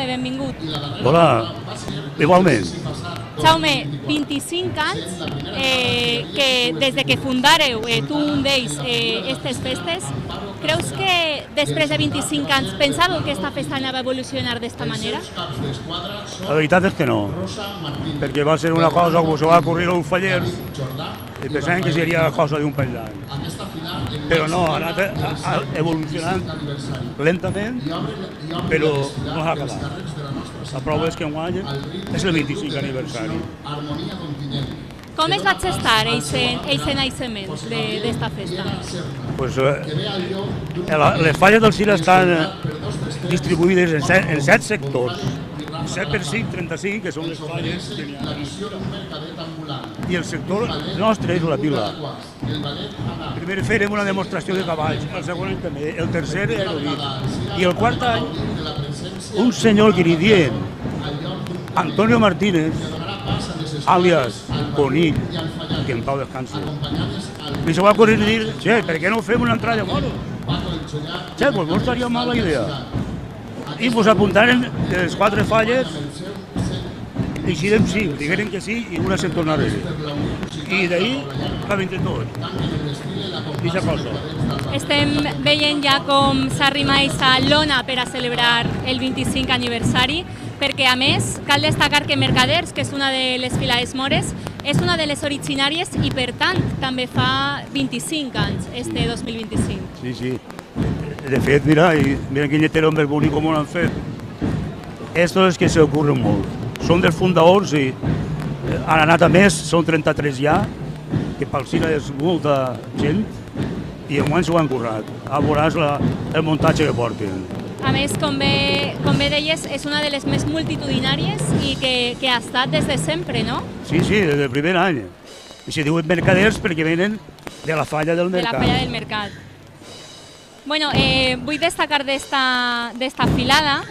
Jaume, benvingut. Hola, igualment. Jaume, 25 anys que des de que fundareu tu un d'ells aquestes festes, creus que després de 25 anys pensàveu que aquesta festa anava a evolucionar d'esta manera? La veritat és que no, perquè va ser una cosa que se va ocorrir a un faller i pensàvem que seria cosa d'un país d'any. Però no, ha anat evolucionant lentament, però no s'ha acabat. La prova és que enguany és el 25 aniversari. Com es va gestar aquest naixement d'esta festa? Pues, les falles del Cira estan distribuïdes en 7 sectors. 7 per 5, 35, que són les falles que n'hi ha. I el sector nostre és la Vila. Primer fèrem una demostració de cavalls, el segon any també, el tercer era el vi. I el quart any, un senyor que n'hi dient, Antonio Martínez, àlies Conill, que en pau descansi, li se va ocorrir dir, che, per què no fem una entrada de moro? Che, pues no estaria mal la idea. I pues apuntaren les 4 falles i així sí, digueren que sí i una se'n tornarà. I d'ahir va vindre tot. Eixa cosa. Estem veient ja com s'arrima aquesta lona per a celebrar el 25 aniversari, perquè a més cal destacar que Mercaders, que és una de les filades mores, és una de les originàries i per tant també fa 25 anys, este 2025. Sí, sí. De fet, mira quin lletero més bonic com ho han fet. Esto és que se ocurren molt. Són dels fundadors i han anat a més, són 33 ja, que pel Cira és molta gent i enguany s'ho han currat. A veuràs el muntatge que porten. A més, com bé deies, és una de les més multitudinàries i que ha estat des de sempre, no? Sí, sí, des del primer any. I se diuen mercaders perquè venen de la falla del mercat. De la falla del mercat. Bueno, vull destacar d'esta filada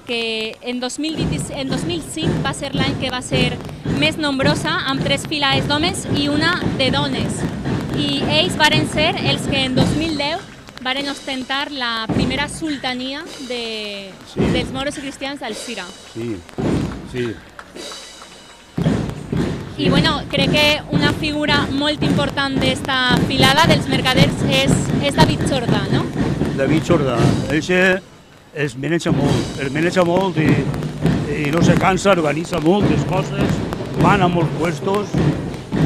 que en 2005 va ser l'any que va ser més nombrosa, amb 3 filades d'homes i una de dones. I ells varen ser els que en 2010 varen ostentar la primera sultania dels moros i cristians del Cira. Sí, sí. I bueno, crec que una figura molt important d'esta filada dels mercaders és David Jordà, no? David Jordà, ell es maneja molt i no se cansa, organitza moltes coses, van a molts puestos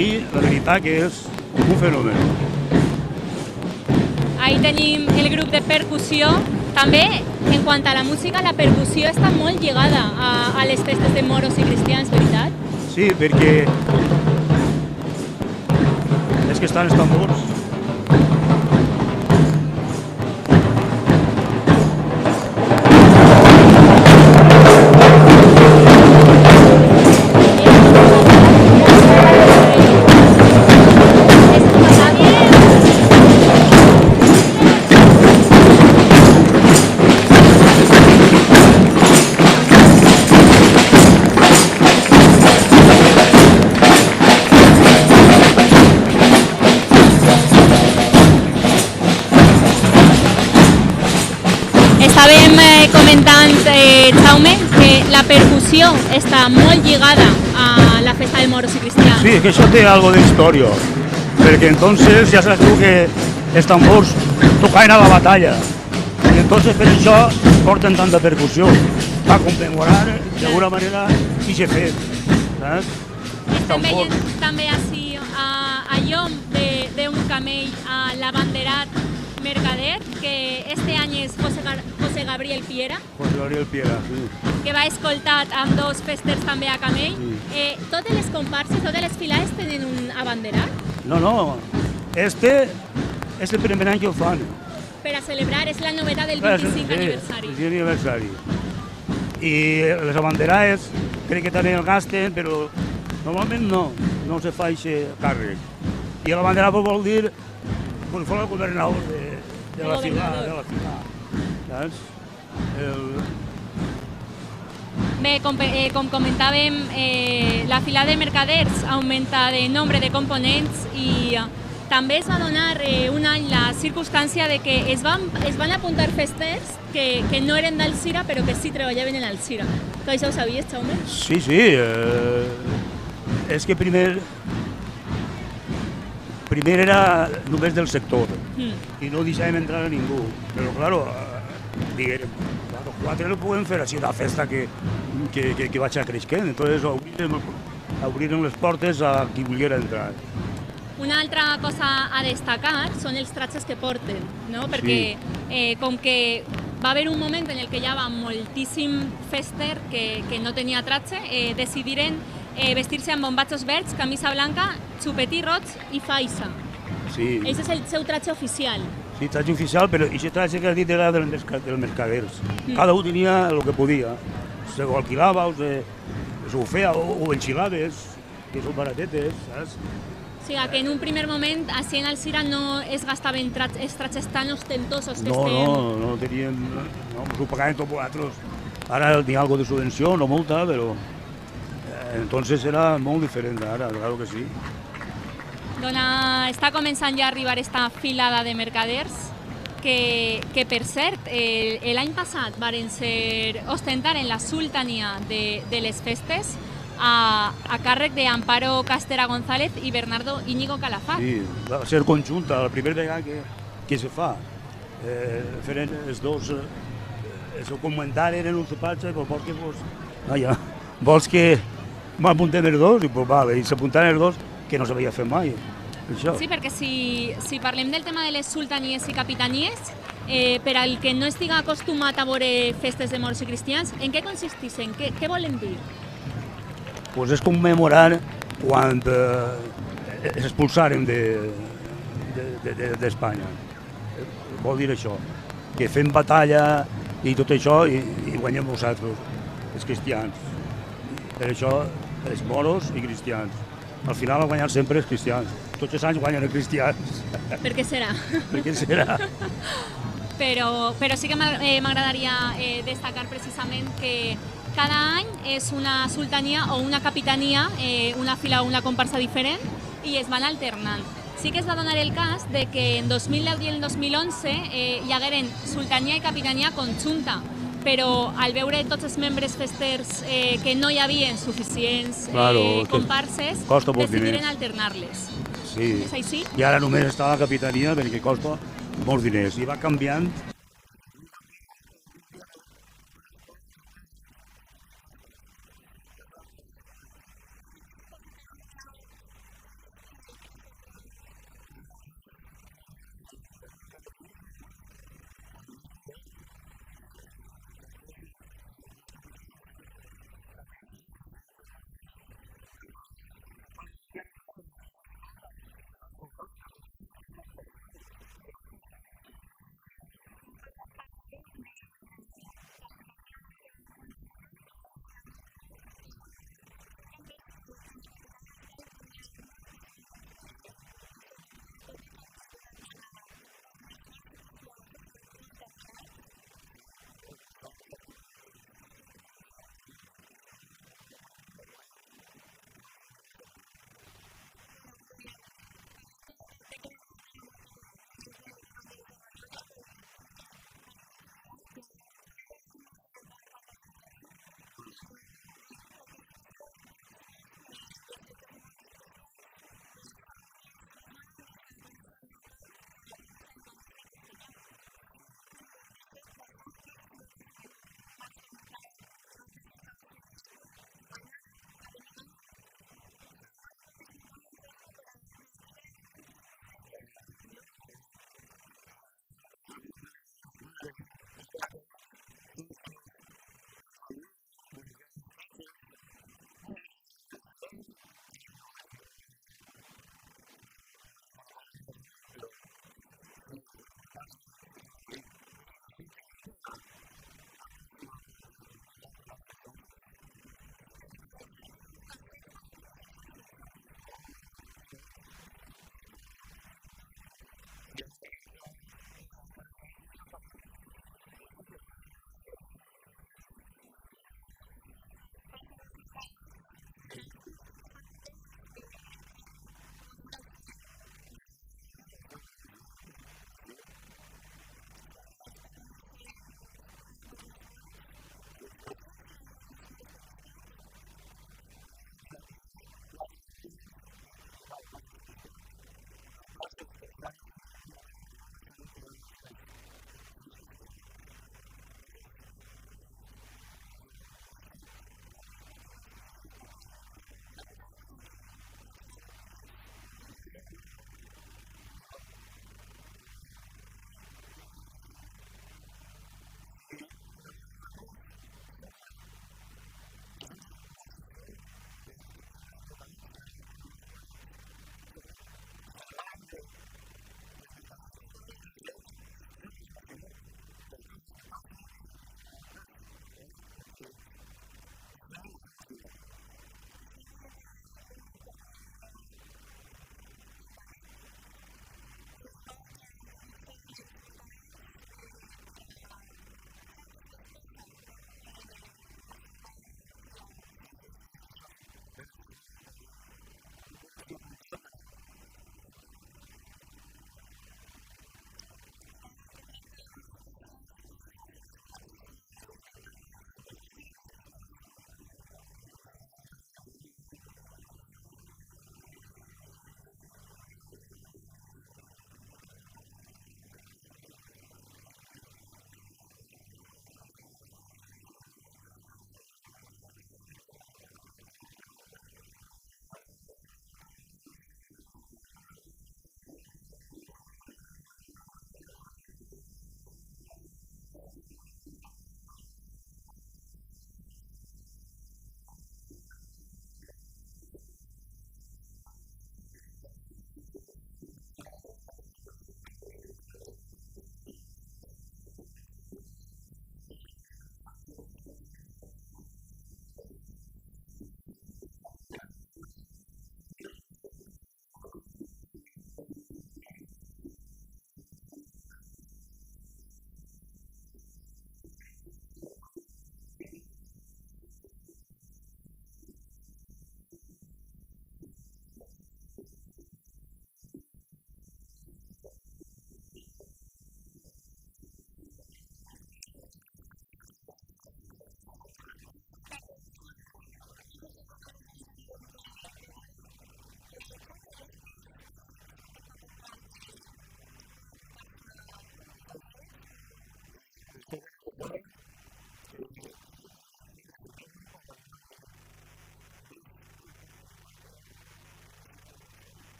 i la veritat que és un fenomen. Ahí tenim el grup de percussió. També, en quant a la música, la percussió està molt lligada a les festes de moros i cristians, veritat? Sí, perquè és que estan els tambors. Estàvem comentant, Jaume, que la percussió està molt lligada a la festa de moros i cristians. Sí, que això té algo de història, perquè entonces ja saps tu que els tambors tocaven a la batalla, i entonces per això porten tanta percussió, per commemorar d'alguna manera i s'ha fet, saps? Estem veient també així a llom d'un camell a l'abanderat mercader, que este any és José Gabriel Piera. José Gabriel Piera, sí. Que va escoltat amb 2 festers també a camell. Sí. Totes les comparses, totes les filades tenen un abanderat? No, este és el primer any que ho fan. Per a celebrar, és la novetat del 25 aniversari. Sí, el 25 aniversari. I les abanderades crec que també el gasten, però normalment no se fa aquest càrrec. I l'abanderat vol dir pues fue el gobernador de la ciudad. ¿Sabes? Bé, com comentàvem, la fila de mercaders augmenta de nombre de components i També es va donar un any la circumstància de que es van apuntar festers que no eren d'Alzira però que sí treballaven en Alzira. Tu això ho sabies, Jaume? Sí, sí. És que primer era només del sector i no deixàvem entrar a ningú. Però, claro, diguem, quatre no podem fer així una festa que vaig a creixent. Entonces obriren les portes a qui volguera entrar. Una altra cosa a destacar són els tratges que porten, no? Perquè com que va haver un moment en el que hi havia moltíssim fester que no tenia tratge, decidiren vestir-se amb bombatxos verds, camisa blanca, xupetí roig i faixa. Sí. Ese és el seu tratge oficial. Sí, tratge oficial, però aquest tratge que has dit era dels mercaders. Cada un tenia el que podia. Se ho alquilava, o ho feia, o enxilaves, que són baratetes, saps? O sigui, que en un primer moment, així en Alzira, no es gastaven els tratges tan ostentosos que No teníem... No, ens ho pagaven tots vosaltres. Ara n'hi ha alguna de subvenció, no molta, però... Entonces era molt diferent ara, claro que sí. Està començant ja a arribar esta filada de mercaders que per cert, l'any passat varen ser ostentar en la sultania de les festes a càrrec d'Amparo Castera González i Bernardo Íñigo Calafat. Sí, va ser conjunta, la primera vegada que se fa. Feren els dos, el comentari en un sopatge, vols que m'apuntem els dos? I s'apuntaren els dos, que no s'havia fet mai. Això. Sí, perquè si parlem del tema de les sultanies i capitanies, per al que no estiga acostumat a veure festes de morts i cristians, en què consisteixen? Què volen dir? Pues és commemorar quan expulsaren d'Espanya. Vol dir això, que fem batalla i tot això i guanyem nosaltres, els cristians. Per això, els moros i cristians. Al final han guanyat sempre els cristians. Tots els anys guanyen els cristians. Per què serà? Per què serà? Però sí que m'agradaria destacar precisament que cada any és una sultania o una capitania, una fila o una comparsa diferent, i es van alternant. Sí que es va donar el cas de que en 2010 i el 2011 hi hagueren sultania i capitania conjunta, però al veure tots els membres festers que no hi havia suficients comparses, decidiren alternar-les. Sí. És així? I ara només està la capitania perquè costa molts diners i va canviant